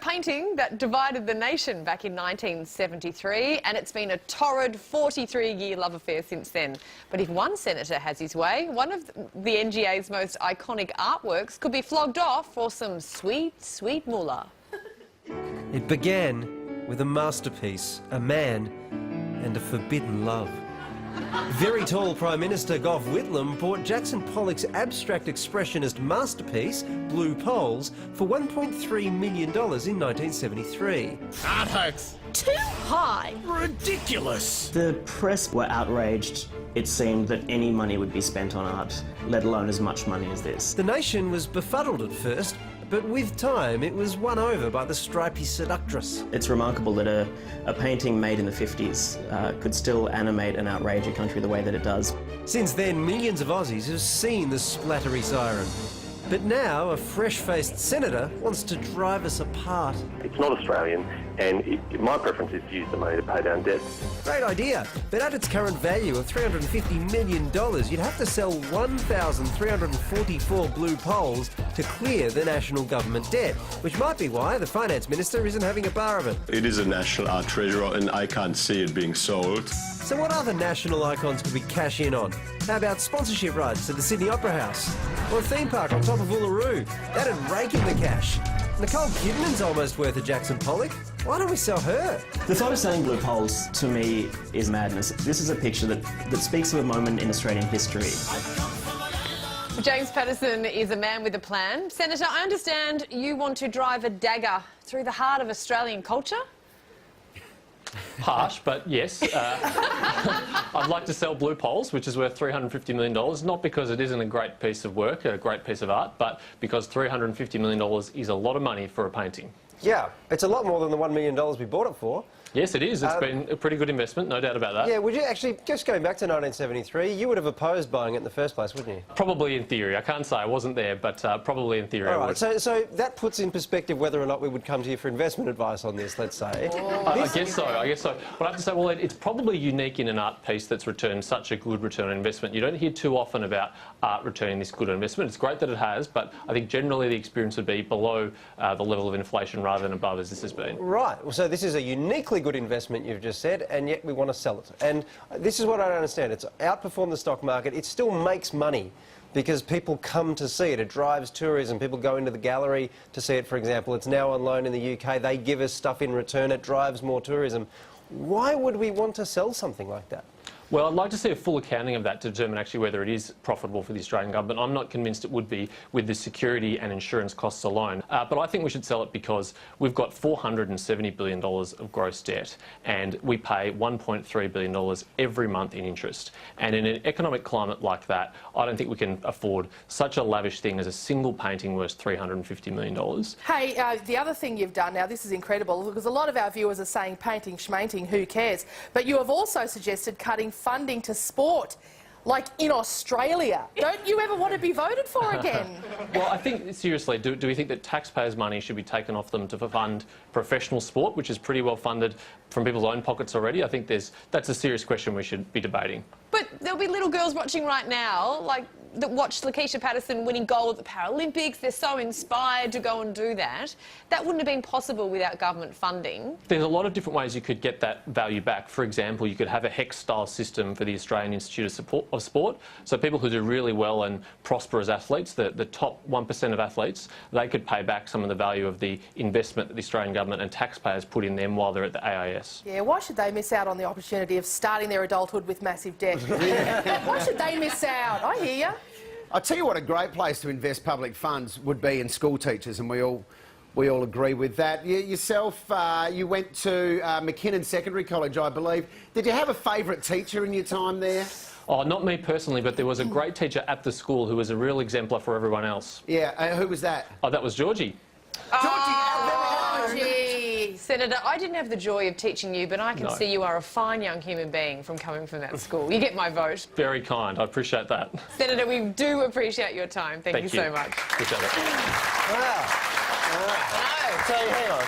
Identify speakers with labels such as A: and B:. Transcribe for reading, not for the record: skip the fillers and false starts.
A: painting that divided the nation back in 1973, and it's been a torrid 43-year love affair since then. But if one senator has his way, one of the NGA's most iconic artworks could be flogged off for some sweet, sweet moolah.
B: It began with a masterpiece, a man and a forbidden love. Very tall Prime Minister Gough Whitlam bought Jackson Pollock's abstract expressionist masterpiece, Blue Poles, for $1.3 million in 1973.
C: Art hoax.
D: Too high.
C: Ridiculous.
E: The press were outraged. It seemed that any money would be spent on art, let alone as much money as this.
B: The nation was befuddled at first, but with time it was won over by the stripy seductress.
E: It's remarkable that a painting made in the 50s could still animate and outrage a country the way that it does.
B: Since then, millions of Aussies have seen the splattery siren. But now a fresh-faced senator wants to drive us apart.
F: It's not Australian, and my preference is to use the money to pay down debt.
B: Great idea, but at its current value of $350 million, you'd have to sell 1,344 blue poles to clear the national government debt, which might be why the finance minister isn't having a bar of it.
G: It is a national art treasure, and I can't see it being sold.
B: So what other national icons could we cash in on? How about sponsorship rights to the Sydney Opera House? Or a theme park on top of Uluru? That'd rake in the cash. Nicole Kidman's almost worth a Jackson Pollock. Why don't we sell her?
E: The thought of selling blue poles, to me, is madness. This is a picture that speaks of a moment in Australian history.
A: James Paterson is a man with a plan. Senator, I understand you want to drive a dagger through the heart of Australian culture?
H: Harsh, but yes. I'd like to sell blue poles, which is worth $350 million, not because it isn't a great piece of work, a great piece of art, but because $350 million is a lot of money for a painting.
B: Yeah, it's a lot more than the $1 million we bought it for.
H: Yes, it is. It's been a pretty good investment, no doubt about that.
B: Yeah, would you actually, just going back to 1973, you would have opposed buying it in the first place, wouldn't you?
H: Probably in theory. I can't say I wasn't there, but probably in theory I would.
B: So that puts in perspective whether or not we would come to you for investment advice on this, let's say.
H: I guess so. But I have to say, well, it's probably unique in an art piece that's returned such a good return on investment. You don't hear too often about art returning this good investment. It's great that it has, but I think generally the experience would be below the level of inflation rather than above, as this has been.
B: Right. Well, so this is a uniquely good investment, you've just said, and yet we want to sell it. And this is what I don't understand. It's outperformed the stock market. It still makes money because people come to see it. It drives tourism. People go into the gallery to see it, for example. It's now on loan in the UK. They give us stuff in return. It drives more tourism. Why would we want to sell something like that?
H: Well, I'd like to see a full accounting of that to determine actually whether it is profitable for the Australian government. I'm not convinced it would be with the security and insurance costs alone. But I think we should sell it because we've got $470 billion of gross debt and we pay $1.3 billion every month in interest. And in an economic climate like that, I don't think we can afford such a lavish thing as a single painting worth $350 million.
D: Hey, the other thing you've done now, this is incredible, because a lot of our viewers are saying painting, schmainting, who cares? But you have also suggested cutting funding to sport, like in Australia. Don't you ever want to be voted for again?
H: Well, I think, seriously, do we think that taxpayers' money should be taken off them to fund professional sport, which is pretty well funded from people's own pockets already? I think that's a serious question we should be debating.
A: But there'll be little girls watching right now, like, that watched Lakeisha Patterson winning gold at the Paralympics. They're so inspired to go and do that. That wouldn't have been possible without government funding.
H: There's a lot of different ways you could get that value back. For example, you could have a HEC-style system for the Australian Institute of Sport. So people who do really well and prosper as athletes, the top 1% of athletes, they could pay back some of the value of the investment that the Australian government and taxpayers put in them while they're at the AIS.
D: Yeah, why should they miss out on the opportunity of starting their adulthood with massive debt? Why should they miss out? I hear you.
C: I'll tell you what a great place to invest public funds would be in school teachers, and we all agree with that. Yourself, you went to McKinnon Secondary College, I believe. Did you have a favourite teacher in your time there?
H: Oh, not me personally, but there was a great teacher at the school who was a real exemplar for everyone else.
C: Yeah, who was that?
H: Oh, that was Georgie.
A: Georgie! Senator, I didn't have the joy of teaching you, but I can see you are a fine young human being from coming from that school. You get my vote.
H: Very kind. I appreciate that.
A: Senator, we do appreciate your time. Thank you so much.
H: Appreciate it.
B: Wow. So, hang on.